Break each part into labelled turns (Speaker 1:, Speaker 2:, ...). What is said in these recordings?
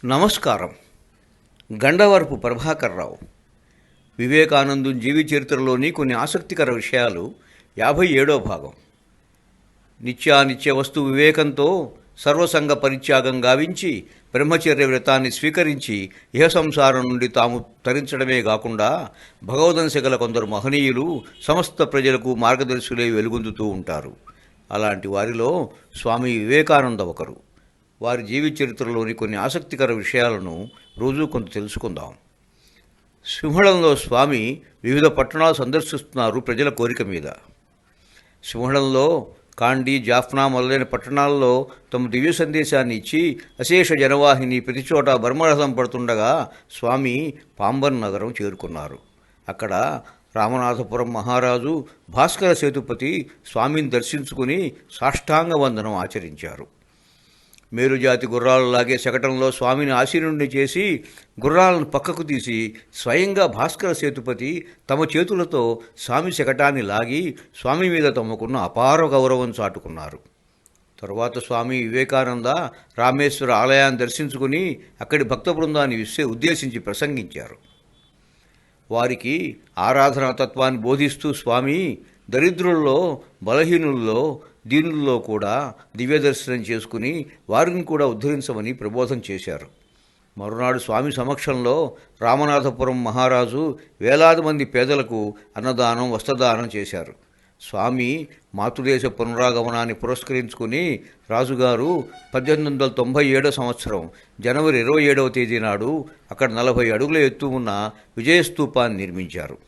Speaker 1: నమస్కారం. గండవరపు ప్రభాకర్రావు. వివేకానందు జీవి చరిత్రలోని కొన్ని ఆసక్తికర విషయాలు. 57వ భాగం. నిత్యానిత్య వస్తు వివేకంతో సర్వసంగ పరిత్యాగం గావించి బ్రహ్మచర్య వ్రతాన్ని స్వీకరించి ఇహ సంసారం నుండి తాము తరించడమే కాకుండా భగవదంశగల కొందరు మహనీయులు సమస్త ప్రజలకు మార్గదర్శులై వెలుగొందుతూ ఉంటారు. అలాంటి వారిలో స్వామి వివేకానంద ఒకరు. వారి జీవిత చరిత్రలోని కొన్ని ఆసక్తికర విషయాలను రోజూ కొంత తెలుసుకుందాం. సింహళంలో స్వామి వివిధ పట్టణాలు సందర్శిస్తున్నారు ప్రజల కోరిక మీద. సింహళంలో కాండి, జాఫ్నా మొదలైన పట్టణాల్లో తమ దివ్య సందేశాన్ని ఇచ్చి అశేష జనవాహిని ప్రతిచోట బర్మరథం పడుతుండగా స్వామి పాంబన్ నగరం చేరుకున్నారు. అక్కడ రామనాథపురం మహారాజు భాస్కర సేతుపతి స్వామిని దర్శించుకుని సాష్టాంగ వందనం ఆచరించారు. మేలుజాతి గుర్రాలలాగే శకటంలో స్వామిని ఆశీనుడిని చేసి గుర్రాలను పక్కకు తీసి స్వయంగా భాస్కర సేతుపతి తమ చేతులతో స్వామి శకటాన్ని లాగి స్వామి మీద తమకున్న అపార గౌరవం చాటుకున్నారు. తరువాత స్వామి వివేకానంద రామేశ్వర ఆలయాన్ని దర్శించుకుని అక్కడి భక్త బృందాన్ని ఉద్దేశించి ప్రసంగించారు. వారికి ఆరాధనా తత్వాన్ని బోధిస్తూ స్వామి దరిద్రుల్లో, బలహీనుల్లో, దీనుల్లో కూడా దివ్య దర్శనం చేసుకుని వారిని కూడా ఉద్ధరించమని ప్రబోధం చేశారు. మరునాడు స్వామి సమక్షంలో రామనాథపురం మహారాజు వేలాది మంది పేదలకు అన్నదానం, వస్త్రదానం చేశారు. స్వామి మాతృదేశ పునరాగమనాన్ని పురస్కరించుకుని రాజుగారు 1897 సంవత్సరం జనవరి 27వ తేదీ నాడు అక్కడ 40 అడుగుల ఎత్తు ఉన్న విజయస్తూపాన్ని నిర్మించారు.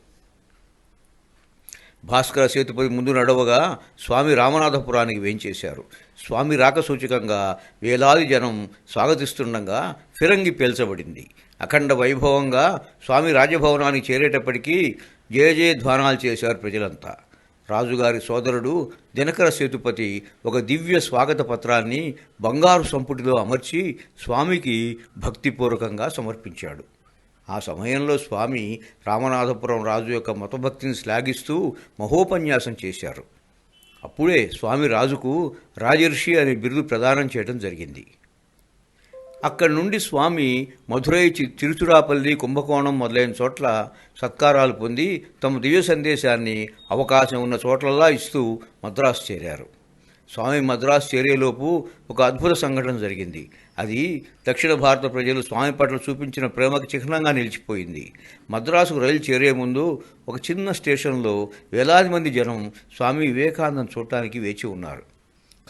Speaker 1: భాస్కర సేతుపతి ముందు నడవగా స్వామి రామనాథపురానికి వేంచేశారు. స్వామి రాక సూచకంగా వేలాది జనం స్వాగతిస్తుండగా ఫిరంగి పేల్చబడింది. అఖండ వైభవంగా స్వామి రాజభవనానికి చేరేటప్పటికీ జయ జయధ్వానాలు చేశారు ప్రజలంతా. రాజుగారి సోదరుడు దినకర సేతుపతి ఒక దివ్య స్వాగత పత్రాన్ని బంగారు సంపుటిలో అమర్చి స్వామికి భక్తిపూర్వకంగా సమర్పించాడు. ఆ సమయంలో స్వామి రామనాథపురం రాజు యొక్క మతభక్తిని శ్లాఘిస్తూ మహోపన్యాసం చేశారు. అప్పుడే స్వామి రాజుకు రాజర్షి అనే బిరుదు ప్రదానం చేయడం జరిగింది. అక్కడి నుండి స్వామి మధురై, తిరుచురాపల్లి, కుంభకోణం మొదలైన చోట్ల సత్కారాలు పొంది తమ దివ్య సందేశాన్ని అవకాశం ఉన్న చోట్లలా ఇస్తూ మద్రాసు చేరారు. స్వామి మద్రాసు చేరేలోపు ఒక అద్భుత సంఘటన జరిగింది. అది దక్షిణ భారత ప్రజలు స్వామి పట్ల చూపించిన ప్రేమకు చిహ్నంగా నిలిచిపోయింది. మద్రాసుకు రైలు చేరే ముందు ఒక చిన్న స్టేషన్లో వేలాది మంది జనం స్వామి వివేకానందం చూడటానికి వేచి ఉన్నారు.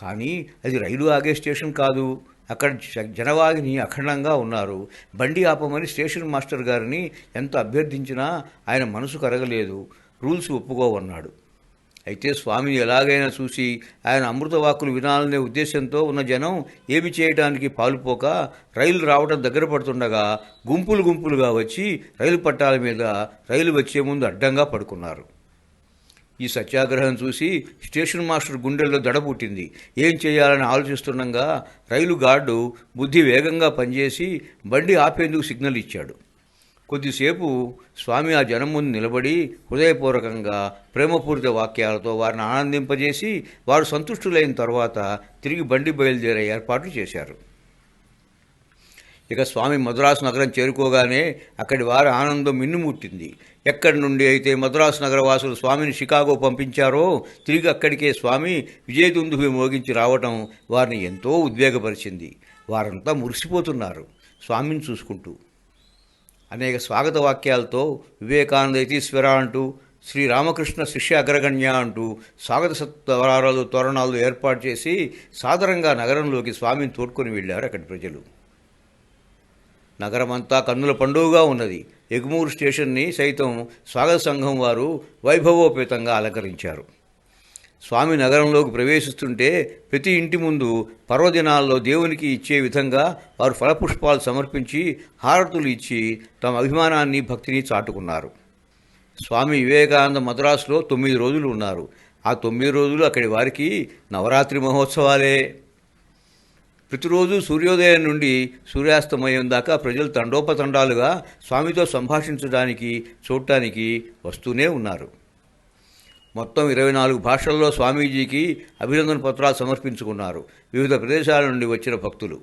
Speaker 1: కానీ అది రైలు ఆగే స్టేషన్ కాదు. అక్కడ జనవాహిని అఖండంగా ఉన్నారు. బండి ఆపమని స్టేషన్ మాస్టర్ గారిని ఎంత అభ్యర్థించినా ఆయన మనసు కరగలేదు. రూల్స్ ఒప్పుకోవన్నాడు. అయితే స్వామిని ఎలాగైనా చూసి ఆయన అమృతవాక్కులు వినాలనే ఉద్దేశంతో ఉన్న జనం ఏమి చేయడానికి పాలుపోక రైలు రావడం దగ్గర పడుతుండగా గుంపులు గుంపులుగా వచ్చి రైలు పట్టాల మీద రైలు వచ్చే ముందు అడ్డంగా పడుకున్నారు. ఈ సత్యాగ్రహం చూసి స్టేషన్ మాస్టర్ గుండెల్లో దడ పుట్టింది. ఏం చేయాలని ఆలోచిస్తుండగా రైలు గార్డు బుద్ధి వేగంగా పనిచేసి బండి ఆపేందుకు సిగ్నల్ ఇచ్చాడు. కొద్దిసేపు స్వామి ఆ జనం ముందు నిలబడి హృదయపూర్వకంగా ప్రేమపూరిత వాక్యాలతో వారిని ఆనందింపజేసి వారు సంతుష్టులైన తర్వాత తిరిగి బండి బయలుదేరే ఏర్పాట్లు చేశారు. ఇక స్వామి మద్రాసు నగరం చేరుకోగానే అక్కడి వారి ఆనందం మిన్నుముట్టింది. ఎక్కడి నుండి అయితే మద్రాసు నగరవాసులు స్వామిని షికాగో పంపించారో తిరిగి అక్కడికే స్వామి విజయదుందుభి మోగించి రావటం వారిని ఎంతో ఉద్వేగపరిచింది. వారంతా మురిసిపోతున్నారు స్వామిని చూసుకుంటూ. అనేక స్వాగత వాక్యాలతో వివేకానంద యతీశ్వర అంటూ, శ్రీరామకృష్ణ శిష్య అగ్రగణ్య అంటూ స్వాగత సత్వరాలు, తోరణాలు ఏర్పాటు చేసి సాదరంగా నగరంలోకి స్వామిని తోడ్కొని వెళ్ళారు అక్కడి ప్రజలు. నగరమంతా కన్నుల పండుగగా ఉన్నది. ఎగ్మూరు స్టేషన్ని సైతం స్వాగత సంఘం వారు వైభవోపేతంగా అలంకరించారు. స్వామి నగరంలోకి ప్రవేశిస్తుంటే ప్రతి ఇంటి ముందు పర్వదినాల్లో దేవునికి ఇచ్చే విధంగా వారు ఫలపుష్పాలు సమర్పించి హారతులు ఇచ్చి తమ అభిమానాన్ని, భక్తిని చాటుకున్నారు. స్వామి వివేకానంద మద్రాసులో 9 రోజులు ఉన్నారు. ఆ 9 రోజులు అక్కడి వారికి నవరాత్రి మహోత్సవాలే. ప్రతిరోజు సూర్యోదయం నుండి సూర్యాస్తమయం దాకా ప్రజలు తండోపతండాలుగా స్వామితో సంభాషించడానికి, చూడటానికి వస్తూనే ఉన్నారు. మొత్తం 24 భాషల్లో స్వామీజీకి అభినందన పత్రాలు సమర్పించుకున్నారు వివిధ ప్రదేశాల నుండి వచ్చిన భక్తులు.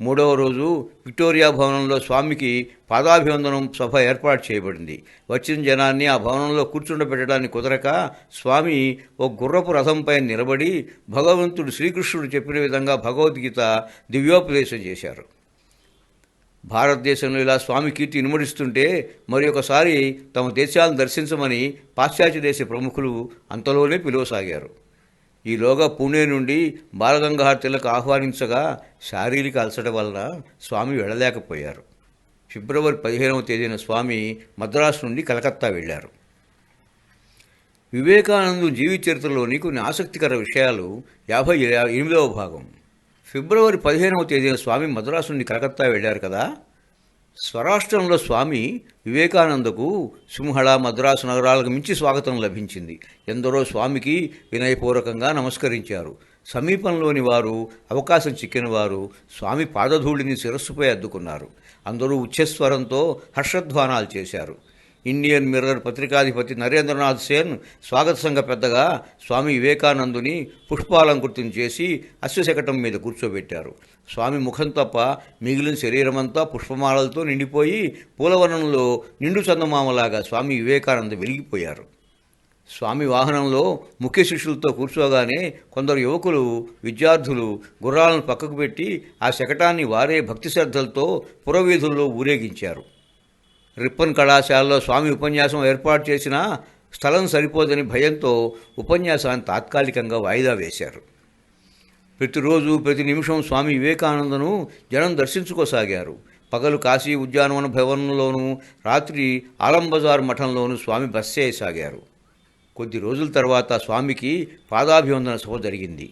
Speaker 1: మూడవ రోజు విక్టోరియా భవనంలో స్వామికి పాదాభివందనం సభ ఏర్పాటు చేయబడింది. వచ్చిన జనాన్ని ఆ భవనంలో కూర్చుండబెట్టడానికి కుదరక స్వామి ఒక గుర్రపు రథంపై నిలబడి భగవంతుడు శ్రీకృష్ణుడు చెప్పిన విధంగా భగవద్గీత దివ్యోపదేశం చేశారు. భారతదేశంలో ఇలా స్వామి కీర్తి ఇనుమడిస్తుంటే మరి ఒకసారి తమ దేశాలను దర్శించమని పాశ్చాత్య దేశ ప్రముఖులు అంతలోనే పిలువసాగారు. ఈలోగా పూణే నుండి బాలగంగాధర్ తిలక్ ఆహ్వానించగా శారీరక అలసట వలన స్వామి వెళ్ళలేకపోయారు. ఫిబ్రవరి 15వ తేదీన స్వామి మద్రాసు నుండి కలకత్తా వెళ్లారు. వివేకానంద జీవిత చరిత్రలోని కొన్ని ఆసక్తికర విషయాలు 58వ భాగం. ఫిబ్రవరి 15వ తేదీన స్వామి మద్రాసు నుండి కలకత్తా వెళ్లారు కదా. స్వరాష్ట్రంలో స్వామి వివేకానందకు సింహళ, మద్రాసు నగరాలకు మించి స్వాగతం లభించింది. ఎందరో స్వామికి వినయపూర్వకంగా నమస్కరించారు. సమీపంలోని వారు, అవకాశం చిక్కిన వారు స్వామి పాదధూళిని శిరస్సుపై అద్దుకున్నారు. అందరూ ఉచ్చస్వరంతో హర్షధ్వానాలు చేశారు. ఇండియన్ మిర్రర్ పత్రికాధిపతి నరేంద్రనాథ్ సేన్ స్వాగత సంఘ పెద్దగా స్వామి వివేకానందుని పుష్పాలంకృతం చేసి అశ్వశకటం మీద కూర్చోబెట్టారు. స్వామి ముఖం తప్ప మిగిలిన శరీరమంతా పుష్పమాలలతో నిండిపోయి పూలవనంలో నిండు చందమామలాగా స్వామి వివేకానంద వెలిగిపోయారు. స్వామి వాహనంలో ముఖ్య శిష్యులతో కూర్చోగానే కొందరు యువకులు, విద్యార్థులు గుర్రాలను పక్కకు పెట్టి ఆ శకటాన్ని వారే భక్తి శ్రద్ధలతో పురవీధుల్లో ఊరేగించారు. రిప్పన్ కళాశాలలో స్వామి ఉపన్యాసం ఏర్పాటు చేసిన స్థలం సరిపోదని భయంతో ఉపన్యాసాన్ని తాత్కాలికంగా వాయిదా వేశారు. ప్రతిరోజు ప్రతి నిమిషం స్వామి వివేకానందను జనం దర్శించుకోసాగారు. పగలు కాశీ ఉద్యానవన భవనంలోనూ, రాత్రి ఆలంబజార్ మఠంలోనూ స్వామి బస చేయసాగారు. కొద్ది రోజుల తర్వాత స్వామికి పాదాభివందన సభ జరిగింది.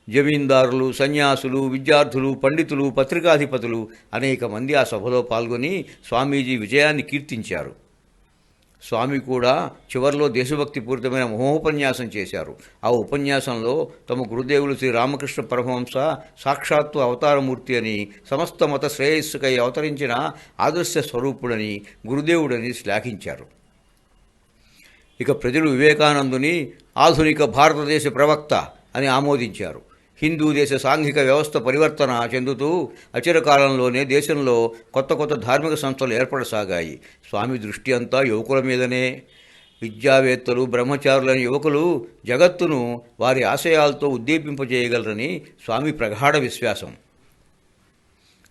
Speaker 1: జమీందారులు, సన్యాసులు, విద్యార్థులు, పండితులు, పత్రికాధిపతులు అనేక మంది ఆ సభలో పాల్గొని స్వామీజీ విజయాన్ని కీర్తించారు. స్వామి కూడా చివరిలో దేశభక్తిపూరితమైన మహోపన్యాసం చేశారు. ఆ ఉపన్యాసంలో తమ గురుదేవులు శ్రీ రామకృష్ణ పరమహంస సాక్షాత్తు అవతారమూర్తి అని, సమస్త మత శ్రేయస్సుకై అవతరించిన ఆదర్శ స్వరూపుడని, గురుదేవుడని శ్లాఘించారు. ఇక ప్రజలు వివేకానందుని ఆధునిక భారతదేశ ప్రవక్త అని ఆమోదించారు. హిందూ దేశ సాంఘిక వ్యవస్థ పరివర్తన చెందుతూ అచిరకాలంలోనే దేశంలో కొత్త కొత్త ధార్మిక సంస్థలు ఏర్పడసాగాయి. స్వామి దృష్టి అంతా యువకుల మీదనే. విద్యావేత్తలు, బ్రహ్మచారులైన యువకులు జగత్తును వారి ఆశయాలతో ఉద్దీపింపజేయగలరని స్వామి ప్రగాఢ విశ్వాసం.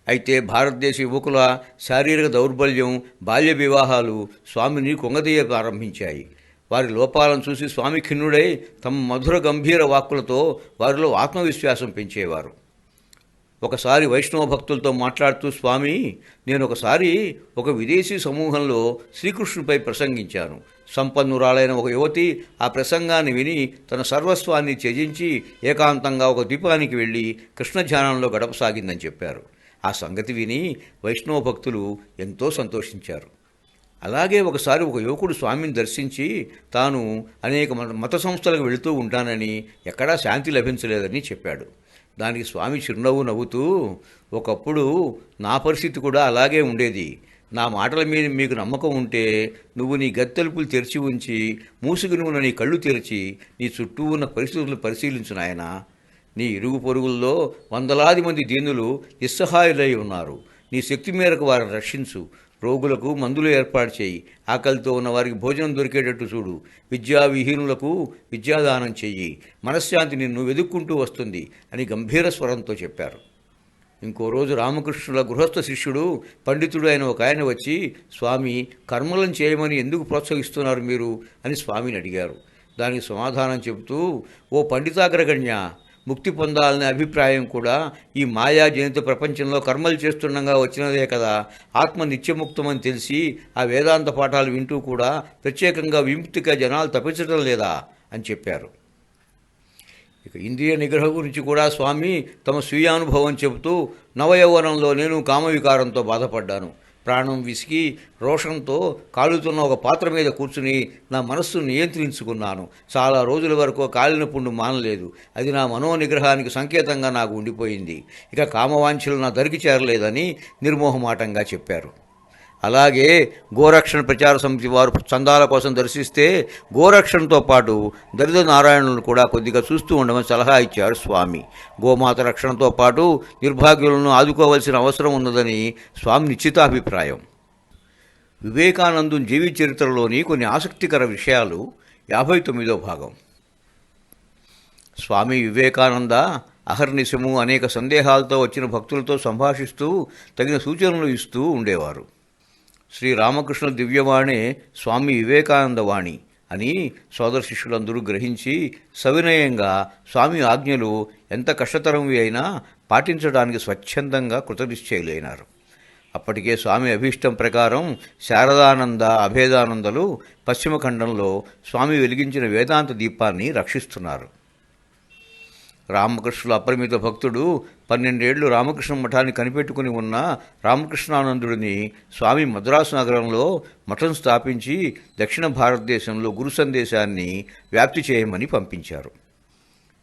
Speaker 1: అయితే భారతదేశ యువకుల శారీరక దౌర్బల్యం, బాల్య వివాహాలు స్వామిని కొంగదీయ ప్రారంభించాయి. వారి లోపాలను చూసి స్వామి ఖిన్నుడై తమ మధుర గంభీర వాక్కులతో వారిలో ఆత్మవిశ్వాసం పెంచేవారు. ఒకసారి వైష్ణవ భక్తులతో మాట్లాడుతూ స్వామి, నేను ఒకసారి ఒక విదేశీ సమూహంలో శ్రీకృష్ణుడిపై ప్రసంగించాను. సంపన్నురాలైన ఒక యువతి ఆ ప్రసంగాన్ని విని తన సర్వస్వాన్ని త్యజించి ఏకాంతంగా ఒక ద్వీపానికి వెళ్ళి కృష్ణ ధ్యానంలో గడపసాగిందని చెప్పారు. ఆ సంగతి విని వైష్ణవ భక్తులు ఎంతో సంతోషించారు. అలాగే ఒకసారి ఒక యువకుడు స్వామిని దర్శించి తాను అనేక మత సంస్థలకు వెళుతూ ఉంటానని, ఎక్కడా శాంతి లభించలేదని చెప్పాడు. దానికి స్వామి చిరునవ్వు నవ్వుతూ, ఒకప్పుడు నా పరిస్థితి కూడా అలాగే ఉండేది. నా మాటల మీద మీకు నమ్మకం ఉంటే నువ్వు నీ గత్తెలుపులు తెరిచి ఉంచి, మూసుకుని ఉన్న నీ కళ్ళు తెరిచి నీ చుట్టూ ఉన్న పరిస్థితులను పరిశీలించు నాయనా. నీ ఇరుగు పొరుగుల్లో వందలాది మంది దీనులు నిస్సహాయులై ఉన్నారు. నీ శక్తి మేరకు వారిని రక్షించు. రోగులకు మందులు ఏర్పాటు చేయి. ఆకలితో ఉన్న వారికి భోజనం దొరికేటట్టు చూడు. విద్యావిహీనులకు విద్యాదానం చెయ్యి. మనశ్శాంతి నిన్ను వెదుక్కుంటూ వస్తుంది అని గంభీర స్వరంతో చెప్పారు. ఇంకో రోజు రామకృష్ణుల గృహస్థ శిష్యుడు, పండితుడు అయిన ఒక ఆయన వచ్చి, స్వామి, కర్మలను చేయమని ఎందుకు ప్రోత్సహిస్తున్నారు మీరు అని స్వామిని అడిగారు. దానికి సమాధానం చెబుతూ, ఓ పండితాగ్రగణ్య, ముక్తి పొందాలనే అభిప్రాయం కూడా ఈ మాయాజనిత ప్రపంచంలో కర్మలు చేస్తుండగా వచ్చినదే కదా. ఆత్మ నిత్యముక్తమని తెలిసి ఆ వేదాంత పాఠాలు వింటూ కూడా ప్రత్యేకంగా విముక్తిగా జనాలు తప్పించడం లేదా అని చెప్పారు. ఇక ఇంద్రియ నిగ్రహం గురించి కూడా స్వామి తమ స్వీయానుభవం చెబుతూ, నవయౌవనంలో నేను కామవికారంతో బాధపడ్డాను. ప్రాణం విసిగి రోషంతో కాలుతున్న ఒక పాత్ర మీద కూర్చుని నా మనస్సును నియంత్రించుకున్నాను. చాలా రోజుల వరకు కాలిన పుండు మానలేదు. అది నా మనోనిగ్రహానికి సంకేతంగా నాకు ఉండిపోయింది. ఇక కామవాంఛలు నా దరికి చేరలేదని నిర్మోహమాటంగా చెప్పారు. అలాగే గోరక్షణ ప్రచార సమితి వారు చందాల కోసం దర్శిస్తే గోరక్షణతో పాటు దళిత నారాయణులను కూడా కొద్దిగా చూస్తూ ఉండమని సలహా ఇచ్చారు స్వామి. గోమాత రక్షణతో పాటు నిర్భాగ్యులను ఆదుకోవాల్సిన అవసరం ఉన్నదని స్వామి నిశ్చితాభిప్రాయం. వివేకానందు జీవిత చరిత్రలోని కొన్ని ఆసక్తికర విషయాలు 59వ భాగం. స్వామి వివేకానంద అహర్నిశము అనేక సందేహాలతో వచ్చిన భక్తులతో సంభాషిస్తూ తగిన సూచనలు ఇస్తూ ఉండేవారు. శ్రీరామకృష్ణ దివ్యవాణే స్వామి వివేకానంద వాణి అని సోదర శిష్యులందరూ గ్రహించి సవినయంగా స్వామి ఆజ్ఞలు ఎంత కష్టతరవి అయినా పాటించడానికి స్వచ్ఛందంగా కృతనిశ్చయులైనారు. అప్పటికే స్వామి అభీష్టం ప్రకారం శారదానంద అభేదానందలు పశ్చిమ ఖండంలో స్వామి వెలిగించిన వేదాంత దీపాన్ని రక్షిస్తున్నారు. రామకృష్ణుల అపరిమిత భక్తుడు 12 ఏళ్లు రామకృష్ణ మఠాన్ని కనిపెట్టుకుని ఉన్న రామకృష్ణానందుడిని స్వామి మద్రాసు నగరంలో మఠం స్థాపించి దక్షిణ భారతదేశంలో గురు సందేశాన్ని వ్యాప్తి చేయమని పంపించారు.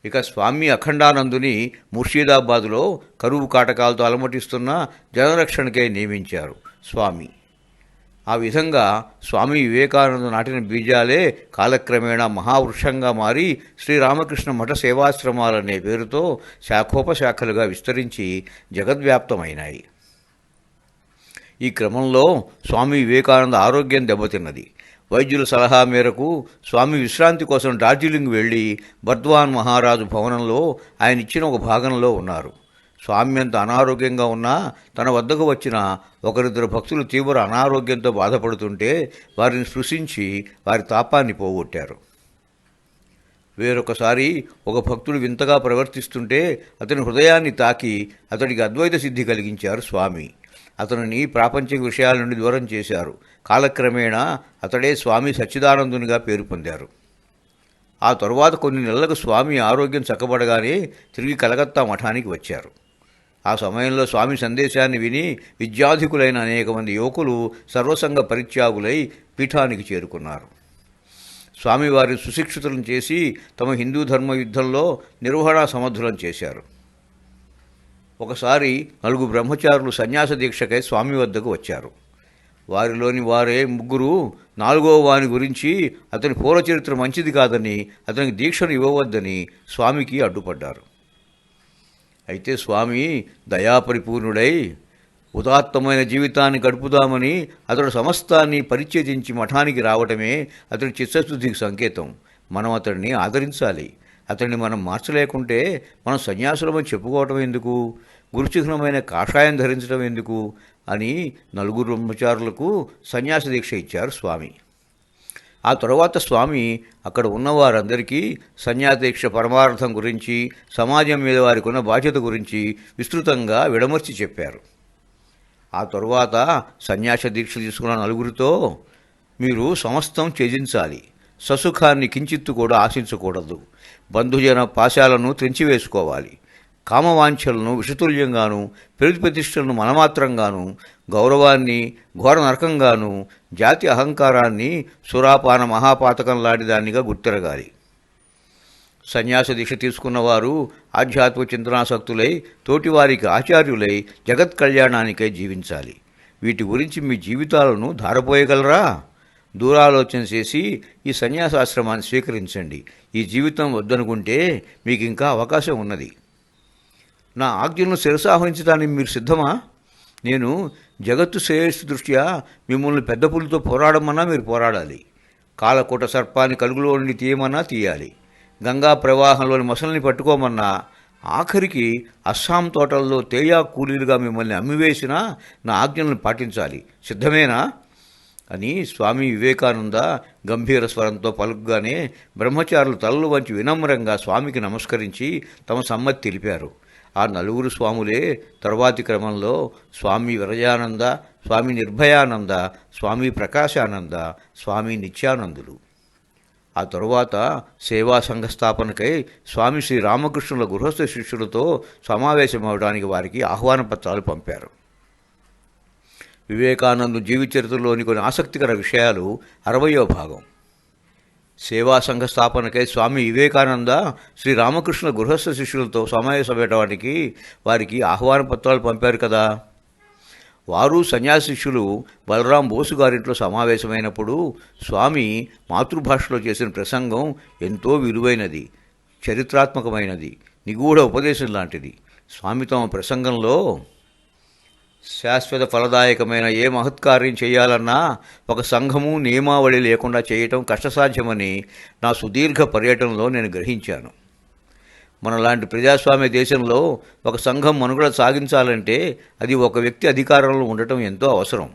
Speaker 1: ఇక స్వామి అఖండానందుని ముర్షిదాబాదులో కరువు కాటకాలతో అలమటిస్తున్న జనరక్షణకై నియమించారు స్వామి. ఆ విధంగా స్వామి వివేకానంద నాటిన బీజాలే కాలక్రమేణా మహావృక్షంగా మారి శ్రీరామకృష్ణ మఠ సేవాశ్రమాలనే పేరుతో శాఖోపశాఖలుగా విస్తరించి జగద్వ్యాప్తమైనాయి. ఈ క్రమంలో స్వామి వివేకానంద ఆరోగ్యం దెబ్బతిన్నది. వైద్యుల సలహా మేరకు స్వామి విశ్రాంతి కోసం డార్జిలింగ్ వెళ్లి బర్ద్వాన్ మహారాజు భవనంలో ఆయన ఇచ్చిన ఒక భాగంలో ఉన్నారు. స్వామి అంత అనారోగ్యంగా ఉన్నా తన వద్దకు వచ్చిన ఒకరిద్దరు భక్తులు తీవ్ర అనారోగ్యంతో బాధపడుతుంటే వారిని స్పృశించి వారి తాపాన్ని పోగొట్టారు. వేరొకసారి ఒక భక్తుడు వింతగా ప్రవర్తిస్తుంటే అతని హృదయాన్ని తాకి అతడికి అద్వైత సిద్ధి కలిగించారు స్వామి. అతనిని ప్రాపంచిక విషయాల నుండి దూరం చేశారు. కాలక్రమేణా అతడే స్వామి సచ్చిదానందునిగా పేరు పొందారు. ఆ తరువాత కొన్ని నెలలకు స్వామి ఆరోగ్యం చక్కబడగానే తిరిగి కలకత్తా మఠానికి వచ్చారు. ఆ సమయంలో స్వామి సందేశాన్ని విని విద్యాధికులైన అనేక మంది యువకులు సర్వసంగ పరిత్యాగులై పీఠానికి చేరుకున్నారు. స్వామివారిని సుశిక్షితులను చేసి తమ హిందూ ధర్మ యుద్ధంలో నిర్వహణా సమర్థులను చేశారు. ఒకసారి 4 బ్రహ్మచారులు సన్యాస దీక్షకై స్వామి వద్దకు వచ్చారు. వారిలోని వారే 3 4వ వాని గురించి అతని పూర్వచరిత్ర మంచిది కాదని అతనికి దీక్షను ఇవ్వవద్దని స్వామికి అడ్డుపడ్డారు. అయితే స్వామి దయాపరిపూర్ణుడై ఉదాత్తమైన జీవితాన్ని గడుపుదామని అతడు సమస్తాన్ని పరిత్యజించి మఠానికి రావటమే అతడి చిత్తశుద్ధికి సంకేతం. మనం అతడిని ఆదరించాలి. అతడిని మనం మార్చలేకుంటే మనం సన్యాసులమని చెప్పుకోవటం ఎందుకు, గురుచిహ్నమైన కాషాయం ధరించడం ఎందుకు అని 4 బ్రహ్మచారులకు సన్యాస దీక్ష ఇచ్చారు స్వామి. ఆ తరువాత స్వామి అక్కడ ఉన్నవారందరికీ సన్యాసదీక్ష పరమార్థం గురించి, సమాజం మీద వారికి ఉన్న బాధ్యత గురించి విస్తృతంగా విడమర్చి చెప్పారు. ఆ తరువాత సన్యాస దీక్ష తీసుకున్న 4 మీరు సమస్తం త్యజించాలి, ససుఖాన్ని కించిత్తు కూడా ఆశించకూడదు, బంధుజన పాశాలను త్రెంచివేసుకోవాలి, కామవాంఛలను విషతుల్యంగాను, ప్రతిష్టలను మనమాత్రంగాను, గౌరవాన్ని ఘోర నరకంగాను, జాతి అహంకారాన్ని సురాపాన మహాపాతకంలాంటిదానిగా గుర్తిరగాలి. సన్యాస దీక్ష తీసుకున్నవారు ఆధ్యాత్మిక చింతనాసక్తులై తోటివారికి ఆచార్యులై జగత్ కళ్యాణానికై జీవించాలి. వీటి గురించి మీ జీవితాలను ధారపోయగలరా? దూరాలోచన చేసి ఈ సన్యాసాశ్రమాన్ని స్వీకరించండి. ఈ జీవితం వద్దనుకుంటే మీకు ఇంకా అవకాశం ఉన్నది. నా ఆజ్ఞలను శిరసావహించడానికి మీరు సిద్ధమా? నేను జగత్తు శ్రేయస్సు దృష్ట్యా మిమ్మల్ని పెద్ద పులితో పోరాడమన్నా మీరు పోరాడాలి. కాలకూట సర్పాన్ని కలుగులో నుండి తీయమన్నా తీయాలి. గంగా ప్రవాహంలోని మొసల్ని పట్టుకోమన్నా, ఆఖరికి అస్సాం తోటల్లో తేయా కూలీలుగా మిమ్మల్ని అమ్మివేసినా నా ఆజ్ఞలను పాటించాలి. సిద్ధమేనా అని స్వామి వివేకానంద గంభీర స్వరంతో పలుకుగానే బ్రహ్మచారులు తలలు వంచి వినమ్రంగా స్వామికి నమస్కరించి తమ సమ్మతి తెలిపారు. ఆ 4 స్వాములే తరువాతి క్రమంలో స్వామి విరజానంద, స్వామి నిర్భయానంద, స్వామి ప్రకాశానంద, స్వామి నిత్యానందులు. ఆ తరువాత సేవా సంఘస్థాపనకై స్వామి శ్రీ రామకృష్ణుల గృహస్థ శిష్యులతో సమావేశమవడానికి వారికి ఆహ్వాన పత్రాలు పంపారు. వివేకానందు జీవిత చరిత్రలోని కొన్ని ఆసక్తికర విషయాలు 60వ భాగం. సేవా సంఘ స్థాపనకై స్వామి వివేకానంద శ్రీరామకృష్ణ గృహస్థ శిష్యులతో సమావేశమయ్యడానికి వారికి ఆహ్వాన పత్రాలు పంపారు కదా. వారు సన్యాసిష్యులు బలరాం బోసు గారింట్లో సమావేశమైనప్పుడు స్వామి మాతృభాషలో చేసిన ప్రసంగం ఎంతో విలువైనది, చరిత్రాత్మకమైనది, నిగూఢ ఉపదేశం లాంటిది. స్వామి తమ ప్రసంగంలో శాశ్వత ఫలదాయకమైన ఏ మహత్కార్యం చేయాలన్నా ఒక సంఘము నియమావళి లేకుండా చేయటం కష్టసాధ్యమని నా సుదీర్ఘ పర్యటనలో నేను గ్రహించాను. మనలాంటి ప్రజాస్వామ్య దేశంలో ఒక సంఘం మనుగడ సాగించాలంటే అది ఒక వ్యక్తి అధికారంలో ఉండటం ఎంతో అవసరం.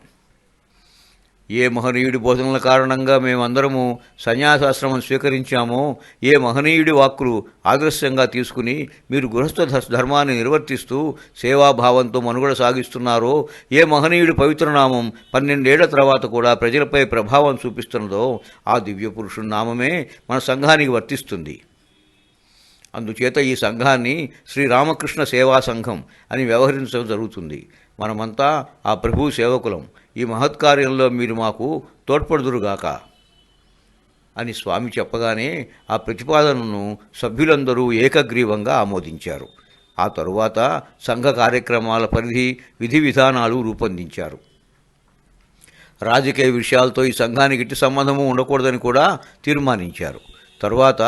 Speaker 1: ఏ మహనీయుడి బోధనల కారణంగా మేమందరము సన్యాసాశ్రమం స్వీకరించామో, ఏ మహనీయుడి వాక్కులు ఆదర్శంగా తీసుకుని మీరు గృహస్థ ధర్మాన్ని నిర్వర్తిస్తూ సేవాభావంతో మనుగడ సాగిస్తున్నారో, ఏ మహనీయుడి పవిత్రనామం 12 ఏళ్ల తర్వాత కూడా ప్రజలపై ప్రభావం చూపిస్తున్నదో ఆ దివ్యపురుషుని నామమే మన సంఘానికి వర్తిస్తుంది. అందుచేత ఈ సంఘాన్ని శ్రీరామకృష్ణ సేవా సంఘం అని వ్యవహరించడం జరుగుతుంది. మనమంతా ఆ ప్రభు సేవకులం. ఈ మహత్కార్యంలో మీరు మాకు తోడ్పడుదురుగాక అని స్వామి చెప్పగానే ఆ ప్రతిపాదనను సభ్యులందరూ ఏకగ్రీవంగా ఆమోదించారు. ఆ తరువాత సంఘ కార్యక్రమాల పరిధి, విధి విధానాలు రూపొందించారు. రాజకీయ విషయాలతో ఈ సంఘానికి ఎట్టి సంబంధము ఉండకూడదని కూడా తీర్మానించారు. తరువాత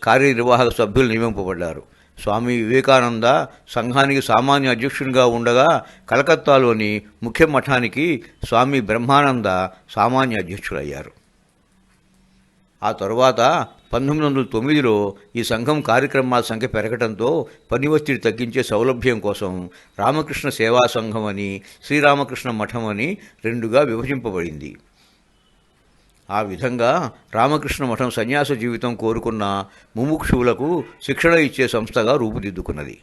Speaker 1: కార్యనిర్వాహక సభ్యులు నియమింపబడ్డారు. స్వామి వివేకానంద సంఘానికి సామాన్య అధ్యక్షునిగా ఉండగా కలకత్తాలోని ముఖ్య మఠానికి స్వామి బ్రహ్మానంద సామాన్య అధ్యక్షులయ్యారు. ఆ తరువాత 1909లో ఈ సంఘం కార్యక్రమాల సంఖ్య పెరగడంతో పని ఒత్తిడి తగ్గించే సౌలభ్యం కోసం రామకృష్ణ సేవా సంఘం అని, శ్రీరామకృష్ణ మఠం అని 2గా విభజింపబడింది. ఆ విధంగా రామకృష్ణ మఠం సన్యాస జీవితం కోరుకున్న ముముక్షువులకు శిక్షణ ఇచ్చే సంస్థగా రూపుదిద్దుకున్నది.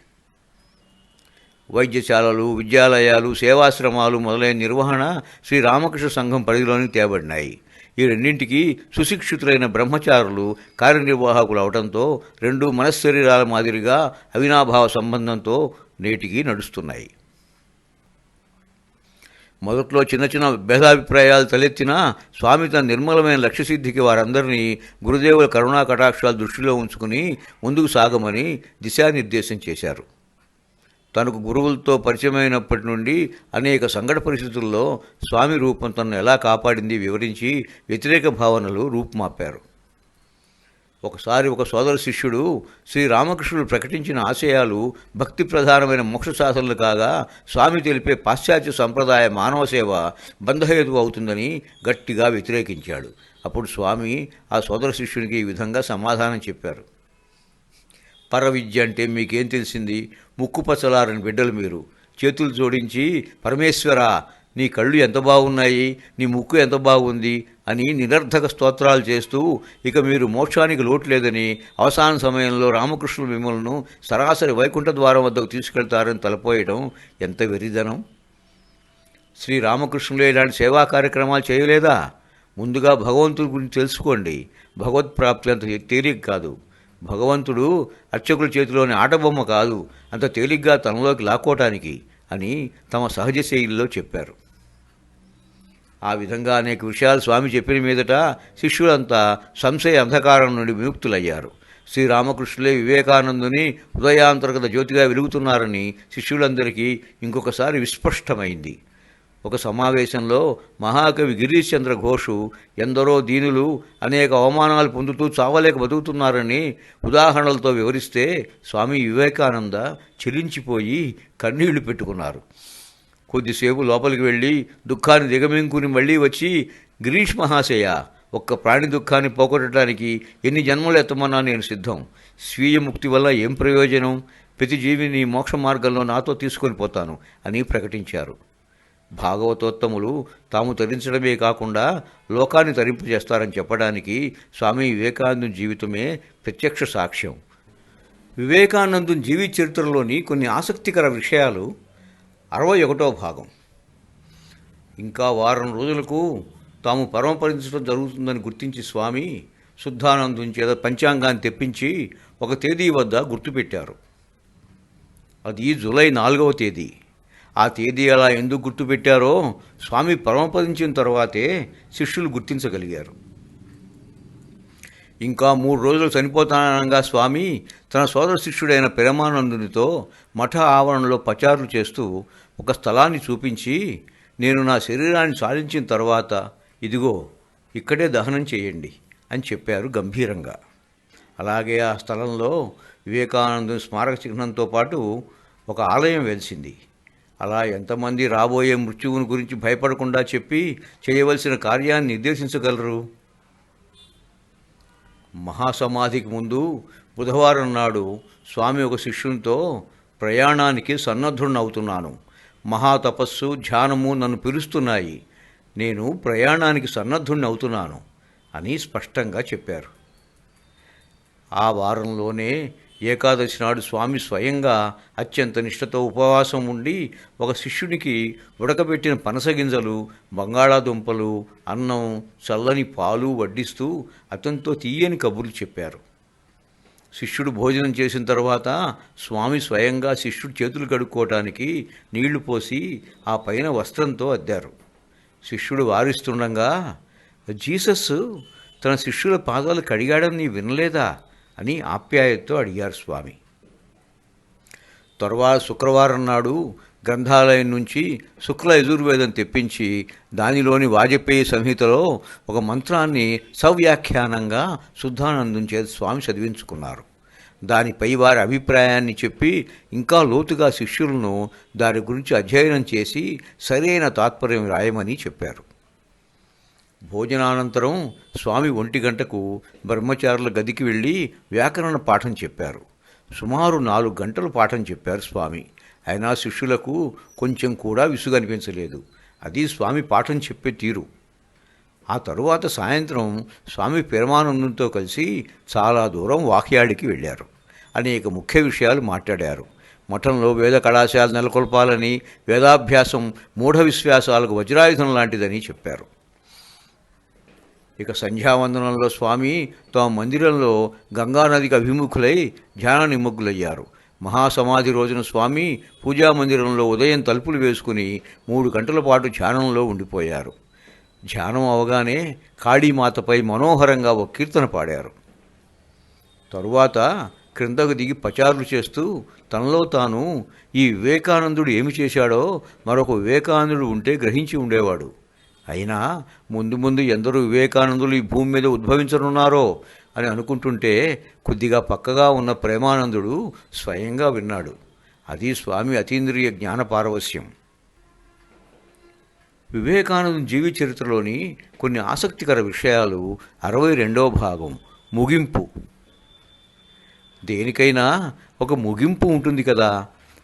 Speaker 1: వైద్యశాలలు, విద్యాలయాలు, సేవాశ్రమాలు మొదలైన నిర్వహణ శ్రీరామకృష్ణ సంఘం పరిధిలోనికి తేబడినాయి. ఈ రెండింటికి సుశిక్షితులైన బ్రహ్మచారులు కార్యనిర్వాహకులు అవడంతో 2 మనశ్శరీరాల మాదిరిగా అవినాభావ సంబంధంతో నేటికి నడుస్తున్నాయి. మొదట్లో చిన్న చిన్న భేదాభిప్రాయాలు తలెత్తినా స్వామి తన నిర్మలమైన లక్ష్యసిద్ధికి వారందరినీ గురుదేవుల కరుణా కటాక్షాలు దృష్టిలో ఉంచుకుని ముందుకు సాగమని దిశానిర్దేశం చేశారు. తనకు గురువులతో పరిచయమైనప్పటి నుండి అనేక సంకట పరిస్థితుల్లో స్వామి రూపం తనను ఎలా కాపాడింది వివరించి వ్యతిరేక భావనలు రూపుమాపారు. ఒకసారి ఒక సోదర శిష్యుడు శ్రీరామకృష్ణుడు ప్రకటించిన ఆశయాలు భక్తి ప్రధానమైన మోక్ష సాధనలు కాగా స్వామి తెలిపే పాశ్చాత్య సంప్రదాయ మానవ సేవ బంధహేతు అవుతుందని గట్టిగా వ్యతిరేకించాడు. అప్పుడు స్వామి ఆ సోదర శిష్యునికి ఈ విధంగా సమాధానం చెప్పారు. పరవిద్య అంటే మీకేం తెలిసింది? ముక్కు పచ్చలారని బిడ్డలు మీరు. చేతులు జోడించి పరమేశ్వరా నీ కళ్ళు ఎంత బాగున్నాయి, నీ ముక్కు ఎంత బాగుంది అని నిరర్ధక స్తోత్రాలు చేస్తూ ఇక మీరు మోక్షానికి లోటు లేదని, అవసాన సమయంలో రామకృష్ణులు మిమ్మల్ని సరాసరి వైకుంఠ ద్వారం వద్దకు తీసుకెళ్తారని తలపోయడం ఎంత వెరిదనం! శ్రీరామకృష్ణులే ఇలాంటి సేవా కార్యక్రమాలు చేయలేదా? ముందుగా భగవంతుడి గురించి తెలుసుకోండి. భగవత్ప్రాప్తి అంత తేలిక కాదు. భగవంతుడు అర్చకుల చేతిలోని ఆటబొమ్మ కాదు, అంత తేలిగ్గా తనలోకి లాక్కోవటానికి అని తమ సహజ శైలిలో చెప్పారు. ఆ విధంగా అనేక విషయాలు స్వామి చెప్పిన మీదట శిష్యులంతా సంశయ అంధకారం నుండి విముక్తులయ్యారు. శ్రీరామకృష్ణులే వివేకానందుని హృదయాంతర్గత జ్యోతిగా వెలుగుతున్నారని శిష్యులందరికీ ఇంకొకసారి విస్పష్టమైంది. ఒక సమావేశంలో మహాకవి గిరీష్ చంద్ర ఘోషు ఎందరో దీనులు అనేక అవమానాలు పొందుతూ చావలేక బతుకుతున్నారని ఉదాహరణలతో వివరిస్తే స్వామి వివేకానంద చెలించిపోయి కన్నీళ్లు పెట్టుకున్నారు. కొద్దిసేపు లోపలికి వెళ్ళి దుఃఖాన్ని దిగమింగుని మళ్ళీ వచ్చి, గిరీష్ మహాశయ, ఒక్క ప్రాణి దుఃఖాన్ని పోగొట్టడానికి ఎన్ని జన్మలు ఎత్తమన్నా నేను సిద్ధం. స్వీయ ముక్తి వల్ల ఏం ప్రయోజనం? ప్రతి జీవిని మోక్ష మార్గంలో నాతో తీసుకొని పోతాను అని ప్రకటించారు. భాగవతోత్తములు తాము తరించడమే కాకుండా లోకాన్ని తరింపజేస్తారని చెప్పడానికి స్వామి వివేకానందుని జీవితమే ప్రత్యక్ష సాక్ష్యం. వివేకానందుని జీవిత చరిత్రలోని కొన్ని ఆసక్తికర విషయాలు 61వ భాగం. ఇంకా వారం రోజులకు తాము పరమపరించడం జరుగుతుందని గుర్తించి స్వామి శుద్ధానందుని చేత పంచాంగాన్ని తెప్పించి ఒక తేదీ వద్ద గుర్తుపెట్టారు. అది జూలై 4వ తేదీ. ఆ తేదీ అలా ఎందుకు గుర్తుపెట్టారో స్వామి పరమపదించిన తర్వాతే శిష్యులు గుర్తించగలిగారు. ఇంకా 3 రోజులు చనిపోతాననగా స్వామి తన సోదర శిష్యుడైన పెరమానందునితో మఠ ఆవరణలో పచారులు చేస్తూ ఒక స్థలాన్ని చూపించి, నేను నా శరీరాన్ని సాధించిన తర్వాత ఇదిగో ఇక్కడే దహనం చేయండి అని చెప్పారు గంభీరంగా. అలాగే ఆ స్థలంలో వివేకానందుని స్మారక చిహ్నంతో పాటు ఒక ఆలయం వెలిసింది. అలా ఎంతమంది రాబోయే మృత్యువుని గురించి భయపడకుండా చెప్పి చేయవలసిన కార్యాన్ని నిర్దేశించగలరు? మహాసమాధికి ముందు బుధవారం నాడు స్వామి ఒక శిష్యునితో, ప్రయాణానికి సన్నద్ధుడినవుతున్నాను, మహాతపస్సు ధ్యానము నన్ను పిలుస్తున్నాయి, నేను ప్రయాణానికి సన్నద్ధుడిని అవుతున్నాను అని స్పష్టంగా చెప్పారు. ఆ వారంలోనే ఏకాదశి నాడు స్వామి స్వయంగా అత్యంత నిష్ఠతో ఉపవాసం ఉండి ఒక శిష్యునికి ఉడకబెట్టిన పనసగింజలు, బంగాళాదుంపలు, అన్నం, చల్లని పాలు వడ్డిస్తూ అతనితో తీయని కబుర్లు చెప్పారు. శిష్యుడు భోజనం చేసిన తర్వాత స్వామి స్వయంగా శిష్యుడు చేతులు కడుక్కోవటానికి నీళ్లు పోసి ఆ పైన వస్త్రంతో అద్దారు. శిష్యుడు వారిస్తుండగా, జీసస్ తన శిష్యుల పాదాలు కడిగాడని నీ వినలేదా అని ఆప్యాయతతో అడిగారు స్వామి. తరువాత శుక్రవారం నాడు గ్రంథాలయం నుంచి శుక్ల యజుర్వేదం తెప్పించి దానిలోని వాజపేయి సంహితలో ఒక మంత్రాన్ని సవ్యాఖ్యానంగా శుద్ధానందం చేత స్వామి చదివించుకున్నారు. దానిపై వారి అభిప్రాయాన్ని చెప్పి ఇంకా లోతుగా శిష్యులను దాని గురించి అధ్యయనం చేసి సరైన తాత్పర్యం రాయమని చెప్పారు. భోజనానంతరం స్వామి 1 గంటకు బ్రహ్మచారుల గదికి వెళ్ళి వ్యాకరణ పాఠం చెప్పారు. సుమారు 4 గంటలు పాఠం చెప్పారు స్వామి. అయినా శిష్యులకు కొంచెం కూడా విసుగనిపించలేదు. అది స్వామి పాఠం చెప్పే తీరు. ఆ తరువాత సాయంత్రం స్వామి పరమానందంతో కలిసి చాలా దూరం వాక్యాడికి వెళ్ళారు. అనేక ముఖ్య విషయాలు మాట్లాడారు. మఠంలో వేద కళాశాల నెలకొల్పాలని, వేదాభ్యాసం మూఢ విశ్వాసాలకు వజ్రాయుధం లాంటిదని చెప్పారు. ఇక సంధ్యావందనంలో స్వామి తమ మందిరంలో గంగానదికి అభిముఖులై ధ్యాన నిమగ్నులయ్యారు. మహాసమాధి రోజున స్వామి పూజామందిరంలో ఉదయం తలుపులు వేసుకుని 3 గంటల పాటు ధ్యానంలో ఉండిపోయారు. ధ్యానం అవగానే కాళీమాతపై మనోహరంగా ఒక కీర్తన పాడారు. తరువాత క్రిందకు దిగి పచారులు చేస్తూ తనలో తాను, ఈ వివేకానందుడు ఏమి చేశాడో మరొక వివేకానందుడు ఉంటే గ్రహించి ఉండేవాడు. అయినా ముందు ముందు ఎందరో వివేకానందులు ఈ భూమి మీద ఉద్భవించనున్నారో అని అనుకుంటుంటే కొద్దిగా పక్కగా ఉన్న ప్రేమానందుడు స్వయంగా విన్నాడు. అది స్వామి అతీంద్రియ జ్ఞాన పారవస్యం. వివేకానంద జీవిత చరిత్రలోని కొన్ని ఆసక్తికర విషయాలు 62వ భాగం, ముగింపు. దేనికైనా ఒక ముగింపు ఉంటుంది కదా.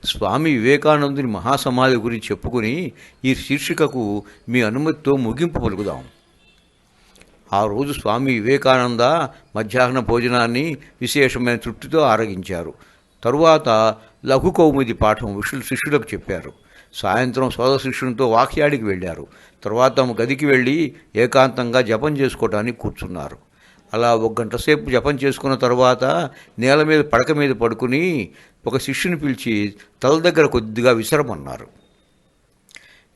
Speaker 1: స్వామి వివేకానందుని మహాసమాధి గురించి చెప్పుకుని ఈ శీర్షికకు మీ అనుమతితో ముగింపు పలుకుదాం. ఆ రోజు స్వామి వివేకానంద మధ్యాహ్న భోజనాన్ని విశేషమైన తృప్తితో ఆరగించారు. తరువాత లఘు కౌముది పాఠం శిష్యులకు చెప్పారు. సాయంత్రం సోదర శిష్యునితో వాక్యాడికి వెళ్ళారు. తర్వాత తమ గదికి వెళ్ళి ఏకాంతంగా జపం చేసుకోవడానికి కూర్చున్నారు. అలా 1 గంట సేపు జపం చేసుకున్న తర్వాత నేల మీద పడక మీద పడుకుని ఒక శిష్యుని పిలిచి తల దగ్గర కొద్దిగా విసరమన్నారు.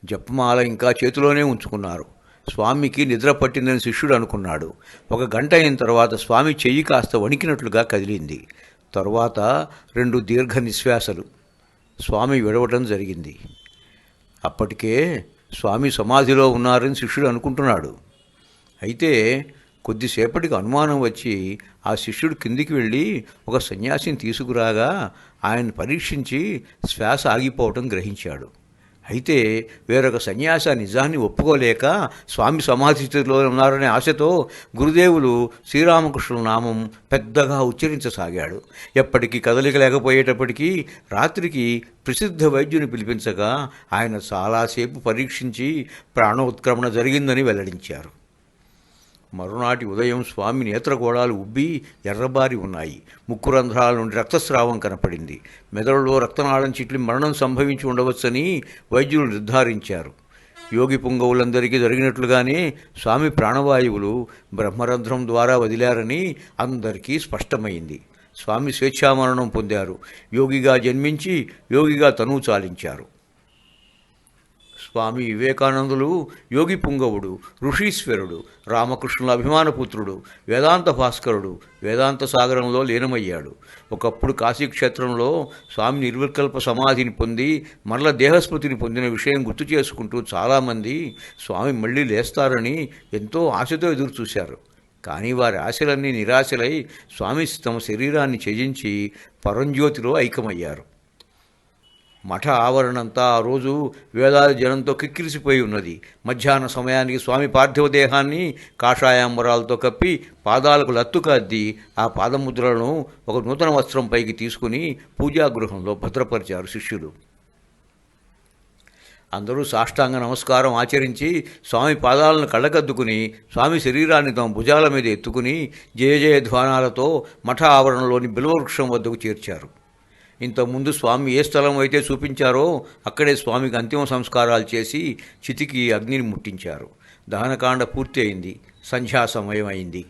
Speaker 1: జపమాల ఇంకా చేతిలోనే ఉంచుకున్నారు. స్వామికి నిద్ర పట్టిందని శిష్యుడు అనుకున్నాడు. 1 గంట అయిన తర్వాత స్వామి చెయ్యి కాస్త వణికినట్లుగా కదిలింది. తరువాత 2 దీర్ఘ నిశ్వాసలు. స్వామి విడవటం జరిగింది. అప్పటికే స్వామి సమాధిలో ఉన్నారని శిష్యుడు అనుకుంటున్నాడు. అయితే కొద్దిసేపటికి అనుమానం వచ్చి ఆ శిష్యుడు కిందికి వెళ్ళి ఒక సన్యాసిని తీసుకురాగా ఆయన పరీక్షించి శ్వాస ఆగిపోవటం గ్రహించాడు. అయితే వేరొక సన్యాసి నిజాన్ని ఒప్పుకోలేక స్వామి సమాధి స్థితిలో ఉన్నారనే ఆశతో గురుదేవులు శ్రీరామకృష్ణుల నామం పెద్దగా ఉచ్చరించసాగాడు. ఎప్పటికీ కదలిక లేకపోయేటప్పటికీ రాత్రికి ప్రసిద్ధ వైద్యుని పిలిపించగా ఆయన చాలాసేపు పరీక్షించి ప్రాణోత్క్రమణ జరిగిందని వెల్లడించారు. మరునాటి ఉదయం స్వామి నేత్రగోళాలు ఉబ్బి ఎర్రబారి ఉన్నాయి. ముక్కు రంధ్రాల నుండి రక్తస్రావం కనపడింది. మెదడులో రక్తనాళం చిట్లి మరణం సంభవించి ఉండవచ్చని వైద్యులు నిర్ధారించారు. యోగి పుంగవులందరికీ జరిగినట్లుగానే స్వామి ప్రాణవాయువులు బ్రహ్మరంధ్రం ద్వారా వదిలారని అందరికీ స్పష్టమైంది. స్వామి స్వేచ్ఛామరణం పొందారు. యోగిగా జన్మించి యోగిగా తనువు చాలించారు. స్వామి వివేకానందులు యోగి పుంగవుడు, ఋషీశ్వరుడు, రామకృష్ణుల అభిమానపుత్రుడు, వేదాంత భాస్కరుడు వేదాంత సాగరంలో లీనమయ్యాడు. ఒకప్పుడు కాశీక్షేత్రంలో స్వామి నిర్వికల్ప సమాధిని పొంది మరల దేహస్మృతిని పొందిన విషయం గుర్తు చేసుకుంటూ చాలామంది స్వామి మళ్ళీ లేస్తారని ఎంతో ఆశతో ఎదురుచూశారు. కానీ వారి ఆశలన్నీ నిరాశలై స్వామి తమ శరీరాన్ని త్యజించి పరంజ్యోతిలో ఐక్యమయ్యారు. మఠ ఆవరణంతా ఆ రోజు వేలాది జనంతో కిక్కిరిసిపోయి ఉన్నది. మధ్యాహ్న సమయానికి స్వామి పార్థివ దేహాన్ని కాషాయాంబరాలతో కప్పి పాదాలకు లత్తుక అద్ది ఆ పాదముద్రలను ఒక నూతన వస్త్రం పైకి తీసుకుని పూజాగృహంలో భద్రపరిచారు శిష్యులు. అందరూ సాష్టాంగ నమస్కారం ఆచరించి స్వామి పాదాలను కళ్ళకద్దుకుని స్వామి శరీరాన్ని తమ భుజాల మీద ఎత్తుకుని జయ జయ ధ్వానాలతో మఠ ఆవరణలోని బిల్వవృక్షం వద్దకు చేర్చారు. ఇంతకుముందు స్వామి ఏ స్థలం అయితే చూపించారో అక్కడే స్వామికి అంతిమ సంస్కారాలు చేసి చితికి అగ్నిని ముట్టించారు. దహనకాండ పూర్తి అయింది. సంధ్యా సమయం అయింది.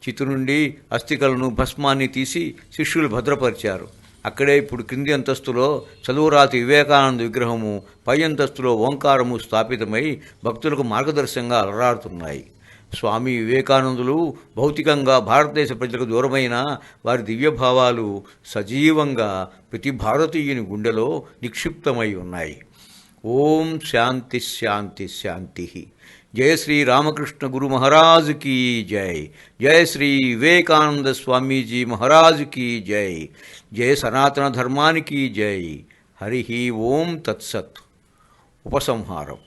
Speaker 1: చితి నుండి అస్థికలను భస్మాన్ని తీసి శిష్యులు భద్రపరిచారు. అక్కడే ఇప్పుడు క్రింది అంతస్తులో చదువురాతి వివేకానంద విగ్రహము, పై అంతస్తులో ఓంకారము స్థాపితమై భక్తులకు మార్గదర్శకంగా అలరాడుతున్నాయి. స్వామి వివేకానందులు భౌతికంగా భారతదేశ ప్రజలకు దూరమైన వారి దివ్యభావాలు సజీవంగా ప్రతి భారతీయుని గుండెలో నిక్షిప్తమై ఉన్నాయి. ఓం శాంతి శాంతి శాంతి. జయ శ్రీ రామకృష్ణ గురు మహారాజ్ కీ జై. జయ శ్రీ వివేకానంద స్వామీజీ మహారాజ్ కీ జై. జయ సనాతన ధర్మానికి జై. హరి ఓం తత్సత్. ఉపసంహారం.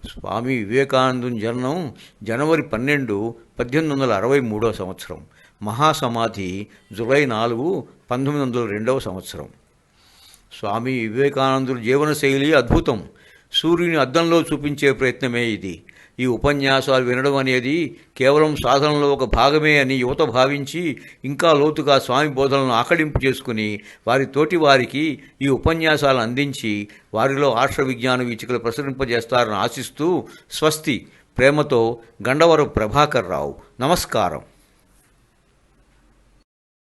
Speaker 1: స్వామి వివేకానందుని జన్మం జనవరి 12, 1863 సంవత్సరం. మహాసమాధి జూలై 4, 1902 సంవత్సరం. స్వామి వివేకానందుల జీవనశైలి అద్భుతం. సూర్యుని అద్దంలో చూపించే ప్రయత్నమే ఇది. ఈ ఉపన్యాసాలు వినడం అనేది కేవలం సాధనలో ఒక భాగమే అని యువత భావించి ఇంకా లోతుగా స్వామి బోధనలను ఆకళింపు చేసుకుని వారి తోటి వారికి ఈ ఉపన్యాసాలను అందించి వారిలో ఆర్ష విజ్ఞాన వీచికలు ప్రసరింపజేస్తారని ఆశిస్తూ స్వస్తి. ప్రేమతో గండవరం ప్రభాకర్ రావు. నమస్కారం.